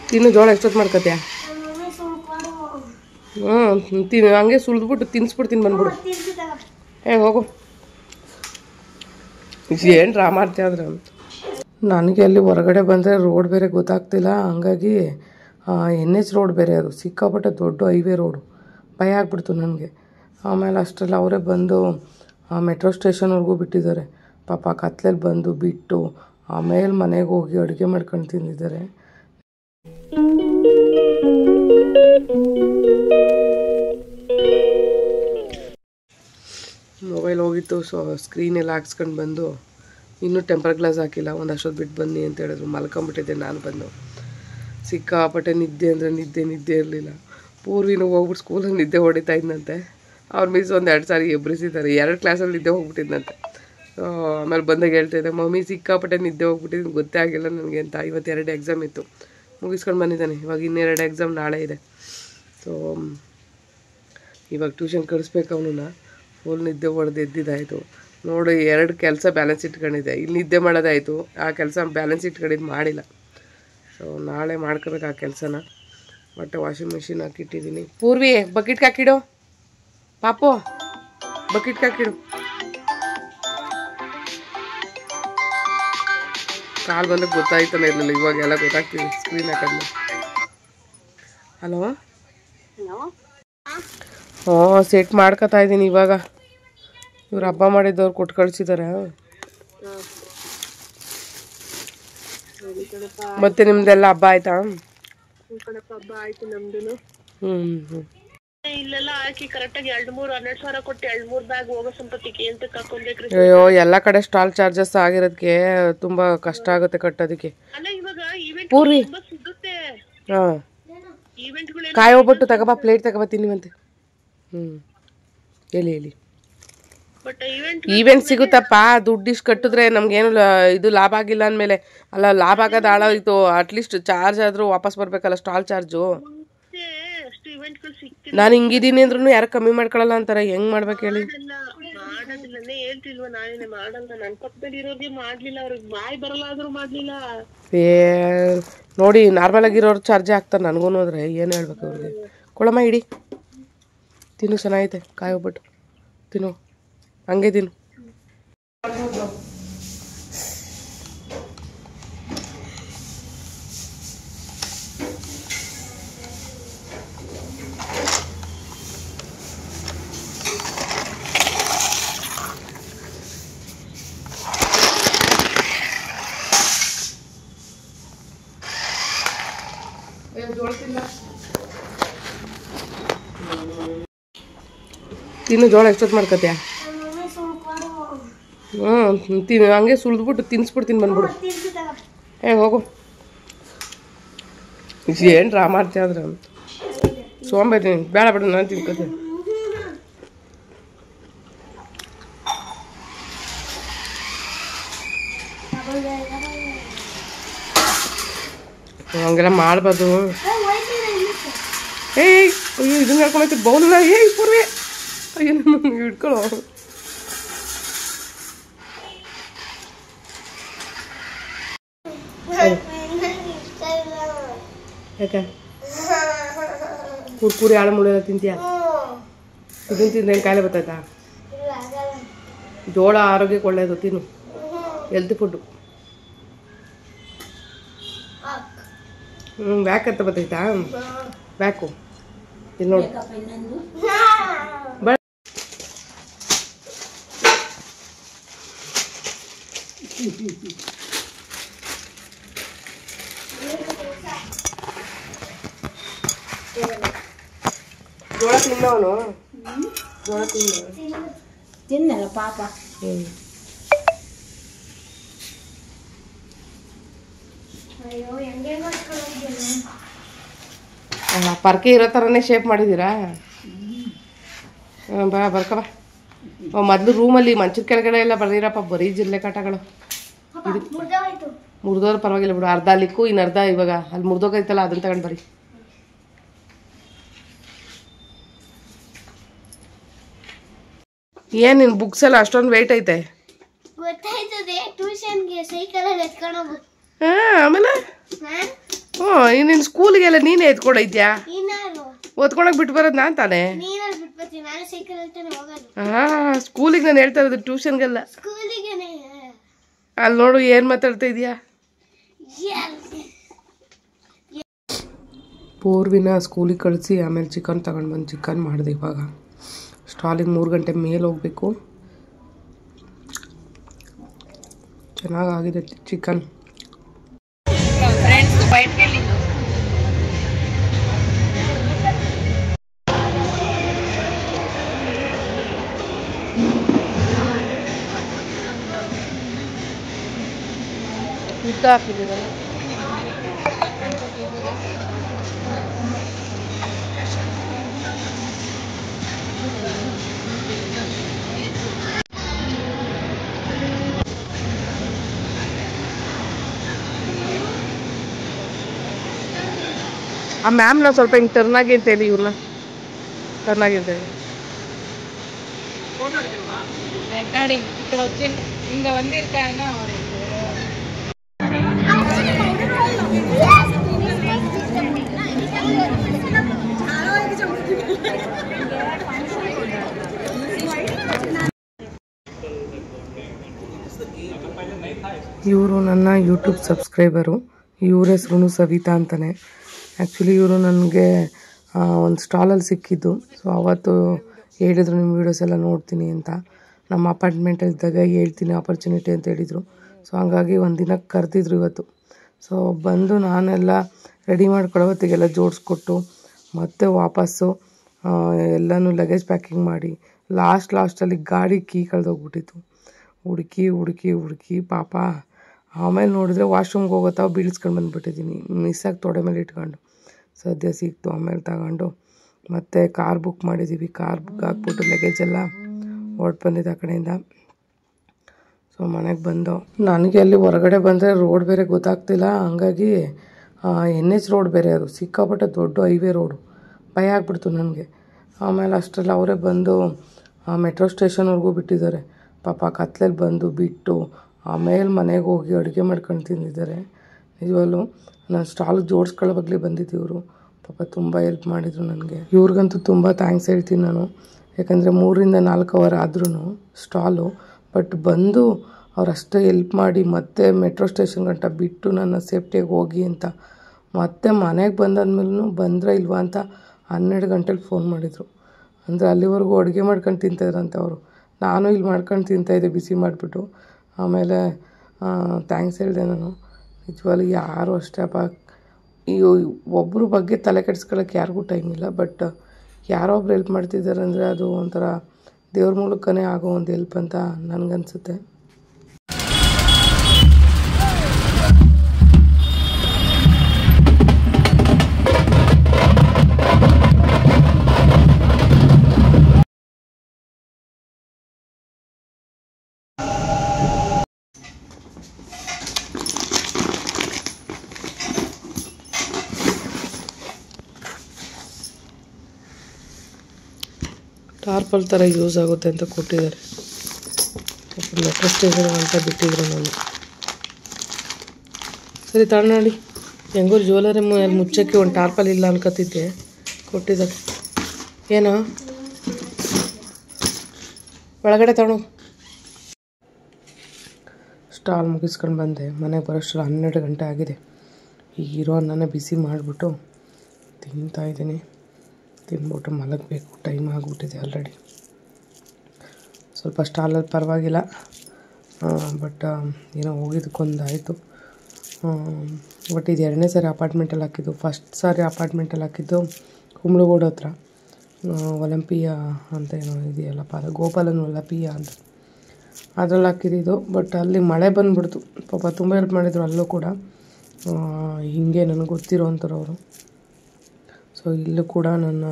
ತಿನ್ನು ಜೋಳ ಎಷ್ಟೊತ್ತು ಮಾಡ್ಕೊತೀಯ? ತಿನ್ನು ಹಂಗೆ ಸುಲಿದ್ಬಿಟ್ಟು ತಿನ್ಸ್ಬಿಡ್ತೀನಿ ಬಂದ್ಬಿಡು. ಹೋಗು. ಏನು ಡ್ರಾ ಮಾಡ್ತೀಯಾದ್ರೆ ನನಗೆ ಅಲ್ಲಿ ಹೊರಗಡೆ ಬಂದರೆ ರೋಡ್ ಬೇರೆ ಗೊತ್ತಾಗ್ತಿಲ್ಲ. ಹಂಗಾಗಿ NH ರೋಡ್ ಬೇರೆ, ಅದು ಸಿಕ್ಕಾಪಟ್ಟೆ ದೊಡ್ಡ ಹೈವೇ ರೋಡು. ಭಯ ಆಗ್ಬಿಡ್ತು ನನಗೆ. ಆಮೇಲೆ ಅಷ್ಟರಲ್ಲಿ ಅವರೇ ಬಂದು ಮೆಟ್ರೋ ಸ್ಟೇಷನ್ವರೆಗೂ ಬಿಟ್ಟಿದ್ದಾರೆ. ಪಾಪ ಕತ್ಲಲ್ಲಿ ಬಂದು ಬಿಟ್ಟು ಆಮೇಲೆ ಮನೆಗೆ ಹೋಗಿ ಅಡುಗೆ ಮಾಡ್ಕೊಂಡು ತಿಂದಿದ್ದಾರೆ. ಮೊಬೈಲ್ ಹೋಗಿತ್ತು, ಸ್ಕ್ರೀನ್ ಎಲ್ಲ ಹಾಕ್ಸ್ಕೊಂಡು ಬಂದು ಇನ್ನೂ ಟೆಂಪರ್ ಗ್ಲಾಸ್ ಹಾಕಿಲ್ಲ, ಒಂದು ಅಷ್ಟೊತ್ತು ಬಿಟ್ಟು ಬನ್ನಿ ಅಂತ ಹೇಳಿದ್ರು. ಮಲ್ಕೊಂಬಿಟ್ಟಿದ್ದೆ ನಾನು ಬಂದು. ಸಿಕ್ಕಾಪಟ್ಟೆ ನಿದ್ದೆ ಅಂದರೆ ನಿದ್ದೆ ಇರಲಿಲ್ಲ. ಪೂರ್ವಿನೂ ಹೋಗ್ಬಿಟ್ಟು ಸ್ಕೂಲಲ್ಲಿ ನಿದ್ದೆ ಹೊಡಿತಾ ಇದ್ದಂತೆ. ಅವ್ರ ಮಿಸ್ 1-2 ಸಾರಿ ಎಬ್ಬರಿಸಿದ್ದಾರೆ. 2 ಕ್ಲಾಸಲ್ಲಿ ನಿದ್ದೆ ಹೋಗ್ಬಿಟ್ಟಿದ್ದಂತೆ. ಆಮೇಲೆ ಬಂದಾಗ ಹೇಳ್ತಾಯಿದ್ದೆ, ಮಮ್ಮಿ ಸಿಕ್ಕಾಪಟ್ಟೆ ನಿದ್ದೆ ಹೋಗ್ಬಿಟ್ಟಿದ್ದು, ಗೊತ್ತೇ ಆಗಿಲ್ಲ ನನಗೆ ಅಂತ. ಇವತ್ತು 2 ಎಕ್ಸಾಮ್ ಇತ್ತು, ಮುಗಿಸ್ಕೊಂಡು ಬಂದಿದ್ದಾನೆ. ಇವಾಗ ಇನ್ನೆರಡು ಎಕ್ಸಾಮ್ ನಾಳೆ ಇದೆ. ಸೊ ಇವಾಗ ಟ್ಯೂಷನ್ ಕಳಿಸ್ಬೇಕು ಅವನನ್ನ. ಫುಲ್ ನಿದ್ದೆ ಹೊಡೆದು ಎದ್ದಿದ್ದಾಯಿತು ನೋಡಿ. 2 ಕೆಲಸ ಬ್ಯಾಲೆನ್ಸ್ ಇಟ್ಕೊಂಡಿದ್ದೆ. ಇಲ್ಲಿ ನಿದ್ದೆ ಮಾಡೋದಾಯಿತು, ಆ ಕೆಲಸ ಬ್ಯಾಲೆನ್ಸ್ ಇಟ್ಕೊಂಡಿದ್ದು ಮಾಡಿಲ್ಲ. ಸೊ ನಾಳೆ ಮಾಡ್ಕೋಬೇಕು ಆ ಕೆಲಸನ. ಬಟ್ಟೆ ವಾಷಿಂಗ್ ಮಿಷಿನ್ ಹಾಕಿಟ್ಟಿದ್ದೀನಿ. ಪೂರ್ವಿ ಬಕೆಟ್ಗೆ ಹಾಕಿಡು, ಪಾಪು ಬಕೆಟ್ಗೆ ಹಾಕಿಡು. ಕಾಲು ಬಂದಾಗ ಗೊತ್ತಾಯ್ತಾನೆ ಇರಲಿಲ್ಲ, ಇವಾಗ ಎಲ್ಲ ಗೊತ್ತಾಗ್ತಿದೆ ಸ್ಕ್ರೀನ್ ಹಾಕಿದ್ಮೇಲೆ. ಹಲೋ, ಸೆಟ್ ಮಾಡ್ಕೊತಾ ಇದ್ದೀನಿ ಇವಾಗ. ಇವ್ರು ಹಬ್ಬ ಮಾಡಿದ್ದವ್ರು ಕೊಟ್ಟು ಕಳಿಸಿದ್ದಾರೆ. ಮತ್ತೆ ನಿಮ್ದೆಲ್ಲ ಹಬ್ಬ ಆಯ್ತಾ? ಹಬ್ಬ ಆಯ್ತು ನಮ್ದು. ಇಲ್ಲೆಲ್ಲ ಹಾಕಿ ಕರೆಕ್ಟಾಗಿ 2-3 ಸಾವಿರ ಕೊಟ್ಟು 2-3 ಬ್ಯಾಗ್ ಹೋಗೋ ಸಂಪತ್ತಿಗೆ ಅಂತ ಕರ್ಕೊಂಡ್ಬೇಕ್ರಿ. ಅಯ್ಯೋ, ಎಲ್ಲ ಕಡೆ ಸ್ಟಾಲ್ ಚಾರ್ಜಸ್ ಆಗಿರೋದಕ್ಕೆ ತುಂಬಾ ಕಷ್ಟ ಆಗುತ್ತೆ ಕಟ್ಟೋದಕ್ಕೆ. ಅಲ್ಲ ಇವಾಗ ಈವೆಂಟ್ ಪೂರ್ವಿ ಸಿಗುತ್ತೆ. ಈವೆಂಟ್ಗಳು ಕಾಯಿ ಹೋಗ್ಬಿಟ್ಟು ತಗೋಬಾ, ಪ್ಲೇಟ್ ತಗೋಬಾ ತಿನ್ನಿವಂತೆ. ಹೇಳಿ. ಬಟ್ ಈವೆಂಟ್ ಸಿಗುತ್ತಪ್ಪ, ದುಡ್ಡು ಇಷ್ಟು ಕಟ್ಟಿದ್ರೆ ನಮ್ಗೇನು ಇದು ಲಾಭ ಆಗಿಲ್ಲ ಅಂದಮೇಲೆ. ಅಲ್ಲ, ಲಾಭ ಆಗೋದು ಹಾಳಾಯಿತು, ಅಟ್ಲೀಸ್ಟ್ ಚಾರ್ಜ್ ಆದರೂ ವಾಪಸ್ ಬರಬೇಕಲ್ಲ, ಸ್ಟಾಲ್ ಚಾರ್ಜು. ಅಷ್ಟು ಈವೆಂಟ್ಗಳು ಸಿಗ್ತಿಲ್ಲ. ನಾನು ಹಿಂಗಿದ್ದೀನಿ ಅಂದ್ರೂ ಯಾರು ಕಮ್ಮಿ ಮಾಡ್ಕೊಳ್ಳಲ್ಲ ಅಂತಾರೆ. ಹೆಂಗ್ ಮಾಡ್ಬೇಕು ಹೇಳಿ? ಮಾಡೋದಿಲ್ಲನೇ ಹೇಳ್ತಿಲ್ವ, ನಾನೇನೆ ಮಾಡಲ್ಲ. ನನ್ನ ಪಕ್ಕದಲ್ಲಿ ಇರೋರಿಗೆ ಮಾಡ್ಲಿಲ್ಲ, ಅವ್ರಿಗೆ ಬಾಯ್ ಬರಲ್ಲ ಆದ್ರೂ ಮಾಡ್ಲಿಲ್ಲ. ನೋಡಿ, ನಾರ್ಮಲ್ ಆಗಿರೋರು ಚಾರ್ಜ್ ಹಾಕ್ತಾರೆ. ನನಗೂ ಹೋದ್ರೆ ಏನು ಹೇಳ್ಬೇಕು ಅವ್ರಿಗೆ? ಕೊಳಮ್ಮ ಇಡಿ, ತಿನ್ನು, ಚೆನ್ನಾಗೈತೆ ಕಾಯಿ ಹೋಗ್ಬಿಟ್ಟು ತಿನ್ನು, ಹಂಗೆ ತಿನ್ನು. ತಿನ್ನು ಜೋಳ ಎಷ್ಟೊತ್ತು ಮಾಡ್ಕೊತೀಯ? ತಿನ್ನು ಹಂಗೆ ಸುಲಿದ್ಬಿಟ್ಟು ತಿನ್ಸ್ಬಿಡ್ತೀನಿ ಬಂದ್ಬಿಡು. ಹೋಗು. ಏನು ಡ್ರಾ ಮಾಡ್ತೀಯಾದ್ರೆ ಸೋಂಬೇರಿ. ಬೇಡ ಬಿಡು, ನಾನು ತಿನ್ಕೋತೀನಿ. ಹಂಗೆಲ್ಲ ಮಾಡಬಾರ್ದು. ಅಯ್ಯೋ, ಇದನ್ನ ಹೇಳ್ಕೊಂಡೈತಿ ಬೌಲಲ್ಲ. ಪೂರ್ವಿ, ಅಯ್ಯೋ ಹಿಡ್ಕೊಳ್ಳೋ. ಯಾಕೆ ಕುರ್ಕುರಿ ಆಳು ಮುಳೆಲ್ಲ ತಿಂತೀಯ? ಇದನ್ನು ತಿಂದ್ರೆ ಏನು ಕಾಯಿಲೆ ಬರ್ತೈತಾ? ಜೋಳ ಆರೋಗ್ಯಕ್ಕೆ ಒಳ್ಳೆಯದು, ತಿನ್ನು, ಹೆಲ್ತಿ ಫುಡ್ಡು. ವ್ಯಾಕ್ ಅಂತ ಬರ್ತೈತಾ? ವ್ಯಾಕು ಇಲ್ಲಿ ನೋಡಿ. ಜೋಳ ತಿನ್ನವನು, ಜೋಳ ತಿನ್ನಲ್ಲ ಪಾಪ. ಪರ್ಕೆ ಇರೋ ಥರನೇ ಶೇಪ್ ಮಾಡಿದ್ದೀರಾ? ಬಾ, ಬರ್ಕಬಾ. ಮೊದಲು ರೂಮಲ್ಲಿ ಮಂಚದ ಕೆಳಗಡೆ ಎಲ್ಲ ಬರ್ದಿರಪ್ಪ, ಬರೀ ಜಿರಳೆ ಕಾಟಗಳು. ಮುರಿದೋರು ಪರವಾಗಿಲ್ಲ ಬಿಡು, ಅರ್ಧ ಅಲ್ಲಿಕ್ಕು, ಇನ್ನು ಅರ್ಧ ಇವಾಗ ಅಲ್ಲಿ ಮುರಿದೋಗೈತಲ್ಲ, ಅದನ್ನ ತಗೊಂಡು ಬರೀ. ಏನು ನಿನ್ನ ಬುಕ್ಸ್ ಎಲ್ಲ ಅಷ್ಟೊಂದು ವೆಯ್ಟ್ ಐತೆ? ಆಮೇಲೆ ನಿನ್ನ ಸ್ಕೂಲಿಗೆಲ್ಲ ನೀನೇ ಎತ್ಕೊಡೈತ್ಯಾ? ಓದ್ಕೊಳಕ್ ಬಿಟ್ಟು ಬರೋದು ನಾನು ತಾನೇ. ಹಾಂ, ಸ್ಕೂಲಿಗೆ ನಾನು ಹೇಳ್ತಾ ಇರೋದು, ಟ್ಯೂಷನ್ಗೆಲ್ಲ. ಅಲ್ಲಿ ನೋಡು ಏನು ಮಾತಾಡ್ತಾ ಇದೀಯಾ. ಪೂರ್ವಿನ ಸ್ಕೂಲಿಗೆ ಕಳಿಸಿ ಆಮೇಲೆ ಚಿಕನ್ ತಗೊಂಡು ಬಂದು ಚಿಕನ್ ಮಾಡಿದೆ. ಇವಾಗ ಸ್ಟಾಲಿಗೆ 3 ಗಂಟೆ ಮೇಲೆ ಹೋಗಬೇಕು. ಚೆನ್ನಾಗಾಗಿದೆ ಚಿಕನ್. ಉದ್ದ ಹಾಕಿದ್ದೀವಿ. ಆ ಮ್ಯಾಮ್ನ ಸ್ವಲ್ಪ ಹಿಂಗೆ ಟರ್ನಾಗಿ ಅಂತ ಹೇಳಿ, ಇವ್ರನ್ನ ಟರ್ನಾಗಿ ಅಂತ ಹೇಳಿ. ಇವರು ನನ್ನ ಯೂಟ್ಯೂಬ್ ಸಬ್ಸ್ಕ್ರೈಬರು. ಇವ್ರ ಹೆಸ್ರು ಸವಿತಾ ಅಂತಲೇ. ಆ್ಯಕ್ಚುಲಿ ಇವರು ನನಗೆ ಒಂದು ಸ್ಟಾಲಲ್ಲಿ ಸಿಕ್ಕಿದ್ದು. ಸೊ ಅವತ್ತು ಹೇಳಿದರು, ನಿಮ್ಮ ವೀಡಿಯೋಸ್ ಎಲ್ಲ ನೋಡ್ತೀನಿ ಅಂತ. ನಮ್ಮ ಅಪಾರ್ಟ್ಮೆಂಟಲ್ಲಿದ್ದಾಗ ಹೇಳ್ತೀನಿ ಆಪರ್ಚುನಿಟಿ ಅಂತ ಹೇಳಿದರು. ಸೊ ಹಾಗಾಗಿ ಒಂದಿನ ಕರೆದಿದ್ರು ಇವತ್ತು. ಸೊ ಬಂದು ನಾನೆಲ್ಲ ರೆಡಿ ಮಾಡ್ಕೊಳ್ಳೋ ಹೊತ್ತಿಗೆಲ್ಲ ಜೋಡಿಸ್ಕೊಟ್ಟು ಮತ್ತೆ ವಾಪಸ್ಸು ಎಲ್ಲನೂ ಲಗೇಜ್ ಪ್ಯಾಕಿಂಗ್ ಮಾಡಿ ಲಾಸ್ಟಲ್ಲಿ ಗಾಡಿ ಕೀ ಕಳೆದೋಗ್ಬಿಟ್ಟಿತ್ತು. ಹುಡುಕಿ ಪಾಪ. ಆಮೇಲೆ ನೋಡಿದ್ರೆ ವಾಶ್ರೂಮ್ಗೆ ಹೋಗೋತಾವ ಬೀಳಿಸ್ಕೊಂಡು ಬಂದುಬಿಟ್ಟಿದ್ದೀನಿ. ಮಿಸ್ಸಾಗಿ ತೊಡೆ ಮೇಲೆ ಇಟ್ಕೊಂಡು ಸದ್ಯ ಸಿಕ್ತು. ಆಮೇಲೆ ತಗೊಂಡು ಮತ್ತೆ ಕಾರ್ ಬುಕ್ ಮಾಡಿದ್ದೀವಿ. ಕಾರ್ ಬುಕ್ ಹಾಕ್ಬಿಟ್ಟು ಲಗೇಜೆಲ್ಲ ಹೊರಟು ಬಂದಿದ್ದು ಆ ಕಡೆಯಿಂದ. ಸೊ ಮನೆಗೆ ಬಂದು ನನಗೆ ಅಲ್ಲಿ ಹೊರಗಡೆ ಬಂದರೆ ರೋಡ್ ಬೇರೆ ಗೊತ್ತಾಗ್ತಿಲ್ಲ. ಹಂಗಾಗಿ NH ರೋಡ್ ಬೇರೆ, ಅದು ಸಿಕ್ಕಾಪಟ್ಟೆ ದೊಡ್ಡ ಹೈವೇ ರೋಡು. ಭಯ ಆಗ್ಬಿಡ್ತು ನನಗೆ. ಆಮೇಲೆ ಅಷ್ಟರಲ್ಲಿ ಅವರೇ ಬಂದು ಮೆಟ್ರೋ ಸ್ಟೇಷನ್ವರೆಗೂ ಬಿಟ್ಟಿದ್ದಾರೆ. ಪಾಪ ಕತ್ಲಲ್ಲಿ ಬಂದು ಬಿಟ್ಟು ಆಮೇಲೆ ಮನೆಗೆ ಹೋಗಿ ಅಡುಗೆ ಮಾಡ್ಕೊಂಡು ತಿಂದಿದ್ದಾರೆ. ನಿಜವಾಗ್ಲೂ ನಾನು ಸ್ಟಾಲ್ಗೆ ಜೋಡಿಸ್ಕೊಳ್ಳೋ ಬಗ್ಲಿ ಬಂದಿದ್ದಿವರು. ಪಾಪ ತುಂಬ ಹೆಲ್ಪ್ ಮಾಡಿದರು ನನಗೆ. ಇವ್ರಿಗಂತೂ ತುಂಬ ಥ್ಯಾಂಕ್ಸ್ ಹೇಳ್ತೀನಿ ನಾನು. ಯಾಕಂದರೆ 3 ರಿಂದ 4 ಅವರ್ ಆದ್ರೂ ಸ್ಟಾಲು, ಬಟ್ ಬಂದು ಅವರಷ್ಟೇ ಹೆಲ್ಪ್ ಮಾಡಿ ಮತ್ತೆ ಮೆಟ್ರೋ ಸ್ಟೇಷನ್ ಗಂಟ ಬಿಟ್ಟು ನನ್ನ ಸೇಫ್ಟಿಯಾಗಿ ಹೋಗಿ ಅಂತ. ಮತ್ತೆ ಮನೆಗೆ ಬಂದಾದ್ಮೇಲೂ ಬಂದರೆ ಇಲ್ವಾ ಅಂತ 12 ಗಂಟೆಲಿ ಫೋನ್ ಮಾಡಿದರು. ಅಂದರೆ ಅಲ್ಲಿವರೆಗೂ ಅಡುಗೆ ಮಾಡ್ಕೊಂಡು ತಿಂತಾಯಿದ್ರಂತೆ ಅವರು. ನಾನು ಇಲ್ಲಿ ಮಾಡ್ಕೊಂಡು ತಿಂತಾಯಿದ್ದೆ ಬಿಸಿ ಮಾಡಿಬಿಟ್ಟು. ಆಮೇಲೆ ಥ್ಯಾಂಕ್ಸ್ ಹೇಳಿದೆ ನಾನು. ನಿಜವಾಗ್ಲೂ ಯಾರು ಅಷ್ಟೇ ಅಪ್ಪ, ಒಬ್ಬರ ಬಗ್ಗೆ ತಲೆ ಕೆಡಿಸ್ಕೊಳ್ಳೋಕ್ಕೆ ಯಾರಿಗೂ ಟೈಮ್ ಇಲ್ಲ. ಬಟ್ ಯಾರೋ ಒಬ್ರು ಹೆಲ್ಪ್ ಮಾಡ್ತಿದ್ದಾರೆ ಅಂದರೆ ಅದು ಒಂಥರ ದೇವ್ರ ಮೂಲಕನೇ ಆಗೋ ಒಂದು ಹೆಲ್ಪ್ ಅಂತ ನನಗನ್ಸುತ್ತೆ. ಟಾರ್ಪಲ್ ಥರ ಯೂಸ್ ಆಗುತ್ತೆ ಅಂತ ಕೊಟ್ಟಿದ್ದಾರೆ. ಮೆಟ್ರೋ ಸ್ಟೇಷನ್ ಅಂತ ಬಿಟ್ಟಿದ್ರು ನಾನು. ಸರಿ ತಗೊಂಡು ಹೆಂಗೋ ಜ್ಯುವೆಲರಿ ಮುಚ್ಚಕ್ಕೆ ಒಂದು ಟಾರ್ಪಲ್ ಇಲ್ಲ ಅನ್ಕೋತಿದ್ದೆ, ಕೊಟ್ಟಿದ್ದಾರೆ. ಏನೋ ಒಳಗಡೆ ತಗೊಂಡು ಸ್ಟಾಲ್ ಮುಗಿಸ್ಕೊಂಡು ಬಂದೆ. ಮನೆಗೆ ಬರೋಷ್ಟರಲ್ಲಿ 12 ಗಂಟೆ ಆಗಿದೆ. ಈಗ ಇರೋ ಅನ್ನನೇ ಬಿಸಿ ಮಾಡಿಬಿಟ್ಟು ತಿಂತಾಯಿದ್ದೀನಿ. ತಿಂದ್ಬಿಟ್ಟು ಮಲಗಬೇಕು, ಟೈಮ್ ಆಗಿಬಿಟ್ಟಿದೆ ಆಲ್ರೆಡಿ. ಸ್ವಲ್ಪ ಸ್ಟಾಲಲ್ಲಿ ಪರವಾಗಿಲ್ಲ, ಬಟ್ ಏನೋ ಹೋಗಿದ್ದಕ್ಕೊಂದಾಯಿತು. ಬಟ್ ಇದು 2ನೇ ಸಾರಿ ಅಪಾರ್ಟ್ಮೆಂಟಲ್ಲಿ ಹಾಕಿದ್ದು. ಫಸ್ಟ್ ಸಾರಿ ಅಪಾರ್ಟ್ಮೆಂಟಲ್ಲಿ ಹಾಕಿದ್ದು ಕುಂಬ್ಳಗೋಡು ಹತ್ರ ಒಲಂಪಿಯಾ ಅಂತ ಏನೋ ಇದೆಯಲ್ಲಪ್ಪ, ಅದು ಗೋಪಾಲನ್ ಒಲಂಪಿಯಾ ಅಂತ, ಅದ್ರಲ್ಲಿ ಹಾಕಿದ್ದು. ಬಟ್ ಅಲ್ಲಿ ಮಳೆ ಬಂದುಬಿಡ್ತು. ಪಾಪ ತುಂಬ ಹೆಲ್ಪ್ ಮಾಡಿದರು ಅಲ್ಲೂ ಕೂಡ. ಹೀಗೆ ನನಗೆ ಗೊತ್ತಿರೋ ಅಂಥವ್ರು ಅವರು. ಸೊ ಇಲ್ಲೂ ಕೂಡ ನನ್ನ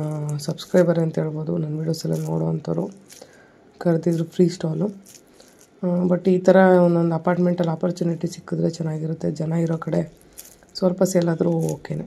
ಸಬ್ಸ್ಕ್ರೈಬರ್ ಅಂತ ಹೇಳ್ಬೋದು, ನನ್ನ ವೀಡಿಯೋಸ್ ಎಲ್ಲ ನೋಡೋ ಅಂಥವ್ರು ಕರೆದಿದ್ರು ಫ್ರೀ ಸ್ಟಾಲು. ಬಟ್ ಈ ಥರ ಒಂದೊಂದು ಅಪಾರ್ಟ್ಮೆಂಟಲ್ಲಿ ಆಪರ್ಚುನಿಟಿ ಸಿಕ್ಕಿದ್ರೆ ಚೆನ್ನಾಗಿರುತ್ತೆ. ಜನ ಇರೋ ಕಡೆ ಸ್ವಲ್ಪ ಸೇಲ್ ಆದರೂ ಓಕೆನೆ.